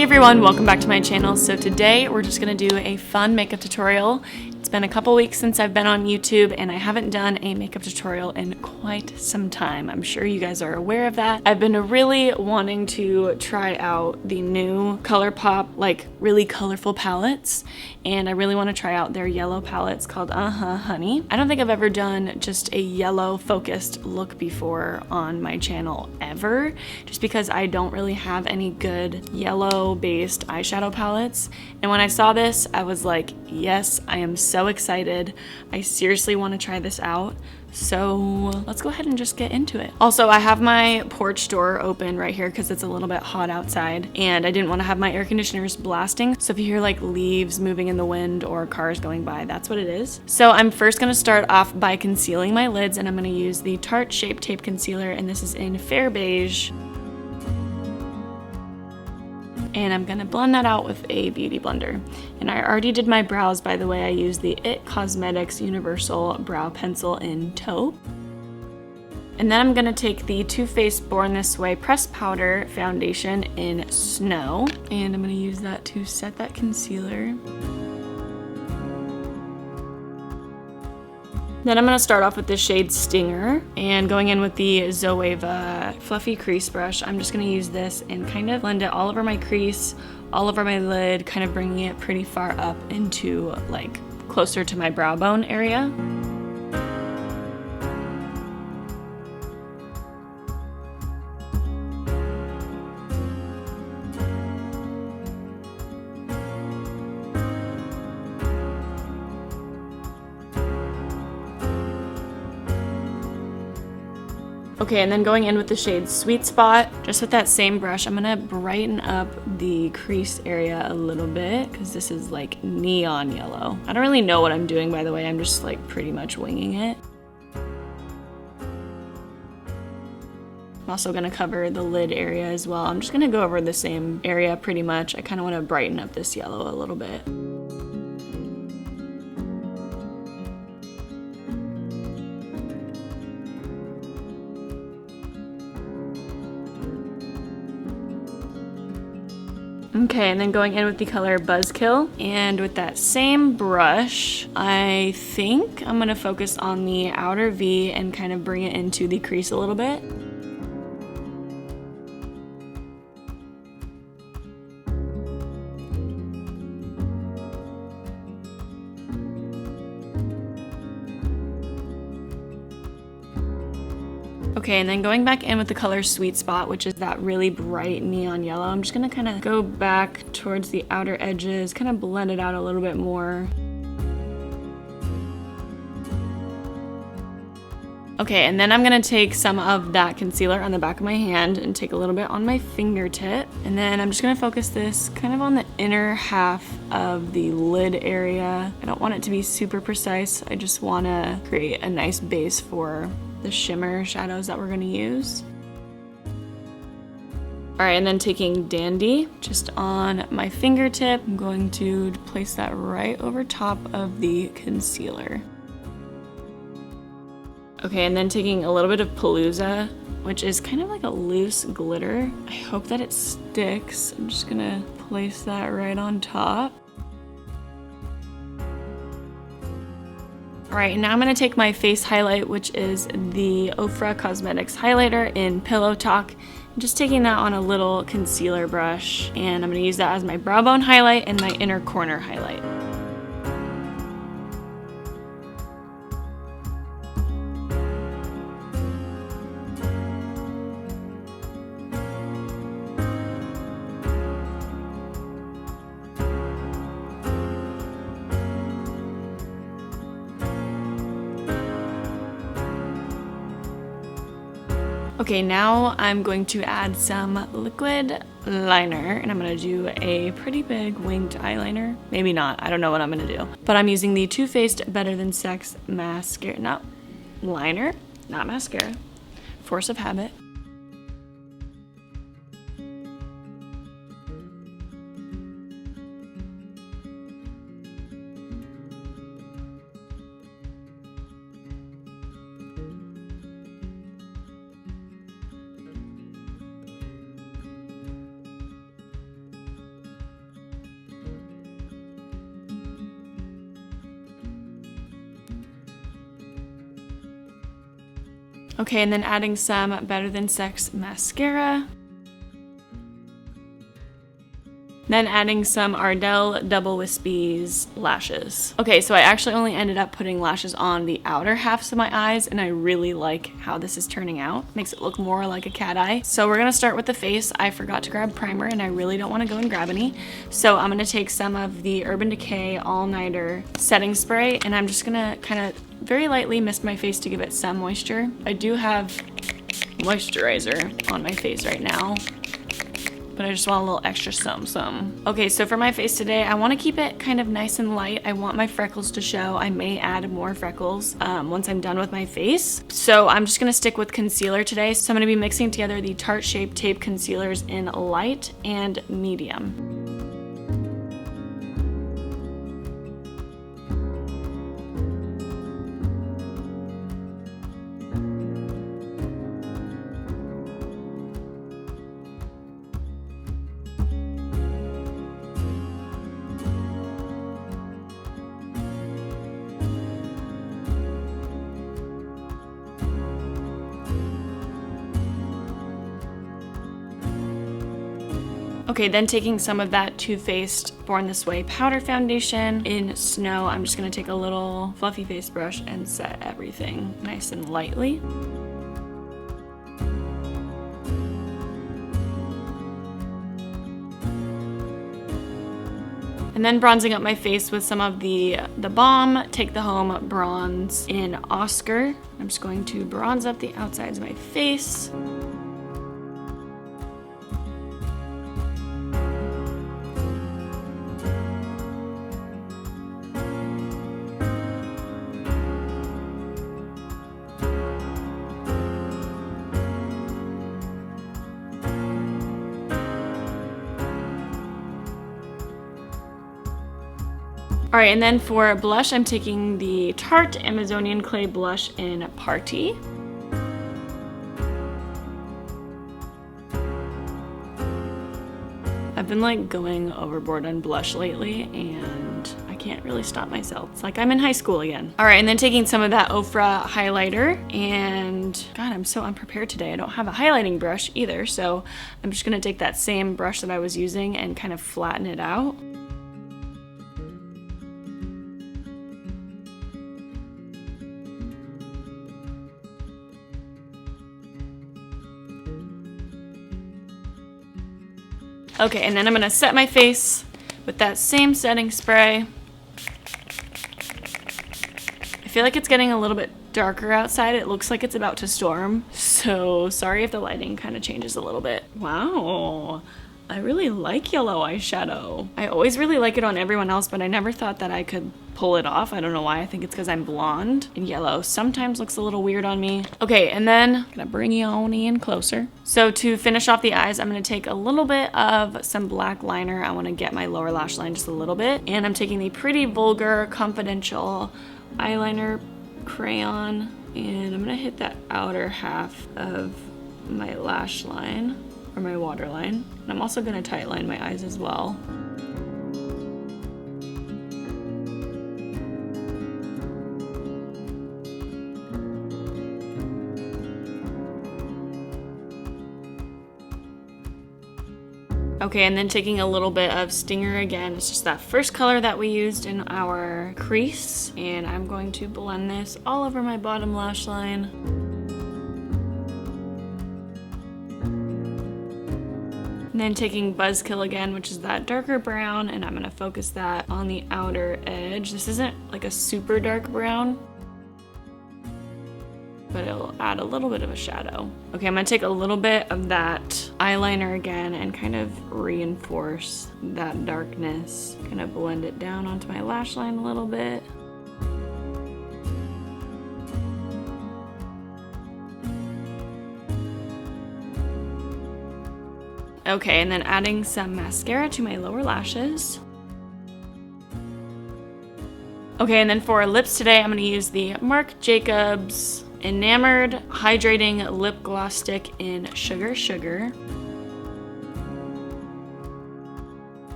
Hey everyone, welcome back to my channel. So today we're just gonna do a fun makeup tutorial. It's been a couple weeks since I've been on YouTube and I haven't done a makeup tutorial in quite some time. I'm sure you guys are aware of that. I've been really wanting to try out the new ColourPop, like really colorful palettes, and I really want to try out their yellow palettes called Honey. I don't think I've ever done just a yellow focused look before on my channel ever, just because I don't really have any good yellow based eyeshadow palettes. And when I saw this, I was like, yes, I am so excited. I seriously want to try this out. So let's go ahead and just get into it. Also, I have my porch door open right here because it's a little bit hot outside and I didn't want to have my air conditioners blasting. So if you hear like leaves moving in the wind or cars going by, that's what it is. So I'm first going to start off by concealing my lids, and I'm going to use the Tarte Shape Tape Concealer, and this is in Fair Beige. And I'm gonna blend that out with a beauty blender. And I already did my brows, by the way. I used the It Cosmetics Universal Brow Pencil in Taupe. And then I'm gonna take the Too Faced Born This Way Pressed Powder Foundation in Snow, and I'm gonna use that to set that concealer. Then I'm going to start off with the shade Stinger, and going in with the Zoeva Fluffy Crease Brush, I'm just going to use this and kind of blend it all over my crease, all over my lid, kind of bringing it pretty far up into like closer to my brow bone area. Okay, and then going in with the shade Sweet Spot, just with that same brush, I'm gonna brighten up the crease area a little bit because this is like neon yellow. I don't really know what I'm doing, by the way. I'm just like pretty much winging it. I'm also gonna cover the lid area as well. I'm just gonna go over the same area pretty much. I kind of want to brighten up this yellow a little bit. Okay, and then going in with the color Buzzkill, and with that same brush, I think I'm gonna focus on the outer V and kind of bring it into the crease a little bit. Okay, and then going back in with the color Sweet Spot, which is that really bright neon yellow, I'm just gonna kind of go back towards the outer edges, kind of blend it out a little bit more. Okay, and then I'm gonna take some of that concealer on the back of my hand and take a little bit on my fingertip. And then I'm just gonna focus this kind of on the inner half of the lid area. I don't want it to be super precise. I just wanna create a nice base for the shimmer shadows that we're gonna use. All right, and then taking Dandy just on my fingertip, I'm going to place that right over top of the concealer. Okay, and then taking a little bit of Palooza, which is kind of like a loose glitter. I hope that it sticks. I'm just gonna place that right on top. All right, and now I'm gonna take my face highlight, which is the Ofra Cosmetics highlighter in Pillow Talk. I'm just taking that on a little concealer brush, and I'm gonna use that as my brow bone highlight and my inner corner highlight. Okay, now I'm going to add some liquid liner, and I'm gonna do a pretty big winged eyeliner. Maybe not, I don't know what I'm gonna do. But I'm using the Too Faced Better Than Sex mascara, not liner, not mascara, Force of Habit. Okay, and then adding some Better Than Sex mascara. Then adding some Ardell Double Wispies lashes. Okay, so I actually only ended up putting lashes on the outer halves of my eyes, and I really like how this is turning out. Makes it look more like a cat eye. So we're gonna start with the face. I forgot to grab primer, and I really don't wanna go and grab any. So I'm gonna take some of the Urban Decay All Nighter setting spray, and I'm just gonna kind of very lightly mist my face to give it some moisture. I do have moisturizer on my face right now, but I just want a little extra some. Okay, so for my face today, I want to keep it kind of nice and light. I want my freckles to show. I may add more freckles once I'm done with my face. So I'm just going to stick with concealer today. So I'm going to be mixing together the Tarte Shape Tape Concealers in light and medium. Okay, then taking some of that Too Faced Born This Way powder foundation in Snow, I'm just gonna take a little fluffy face brush and set everything nice and lightly. And then bronzing up my face with some of the Balm Take the Home Bronze in Oscar. I'm just going to bronze up the outsides of my face. Alright, and then for blush, I'm taking the Tarte Amazonian Clay Blush in Party. I've been like going overboard on blush lately, and I can't really stop myself. It's like I'm in high school again. Alright, and then taking some of that Ofra highlighter, and God, I'm so unprepared today. I don't have a highlighting brush either, so I'm just gonna take that same brush that I was using and kind of flatten it out. Okay, and then I'm gonna set my face with that same setting spray. I feel like it's getting a little bit darker outside. It looks like it's about to storm, so sorry if the lighting kind of changes a little bit. Wow, I really like yellow eyeshadow. I always really like it on everyone else, but I never thought that I could pull it off. I don't know why. I think it's because I'm blonde, and yellow sometimes looks a little weird on me. Okay, and then I'm gonna bring you on in closer. So to finish off the eyes, I'm gonna take a little bit of some black liner. I wanna get my lower lash line just a little bit, and I'm taking the Pretty Vulgar Confidential eyeliner crayon, and I'm gonna hit that outer half of my lash line, or my waterline. And I'm also gonna tightline my eyes as well. Okay, and then taking a little bit of Stinger again. It's just that first color that we used in our crease, and I'm going to blend this all over my bottom lash line. And then taking Buzzkill again, which is that darker brown, and I'm gonna focus that on the outer edge. This isn't like a super dark brown, but it'll add a little bit of a shadow. Okay, I'm gonna take a little bit of that eyeliner again and kind of reinforce that darkness. Kind of blend it down onto my lash line a little bit. Okay, and then adding some mascara to my lower lashes. Okay, and then for lips today, I'm gonna use the Marc Jacobs Enamored Hydrating Lip Gloss Stick in Sugar Sugar.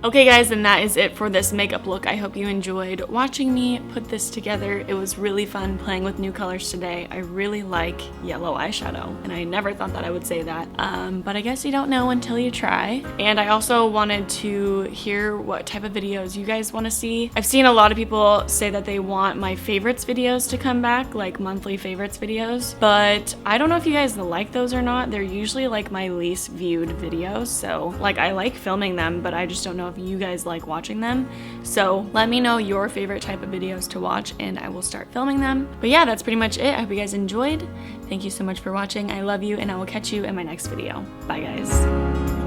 Okay guys, and that is it for this makeup look. I hope you enjoyed watching me put this together. It was really fun playing with new colors today. I really like yellow eyeshadow, and I never thought that I would say that, but I guess you don't know until you try. And I also wanted to hear what type of videos you guys want to see. I've seen a lot of people say that they want my favorites videos to come back, like monthly favorites videos, but I don't know if you guys like those or not. They're usually like my least viewed videos, so like I like filming them, but I just don't know if you guys like watching them. So let me know your favorite type of videos to watch and I will start filming them. But yeah, that's pretty much it. I hope you guys enjoyed. Thank you so much for watching. I love you, and I will catch you in my next video. Bye guys.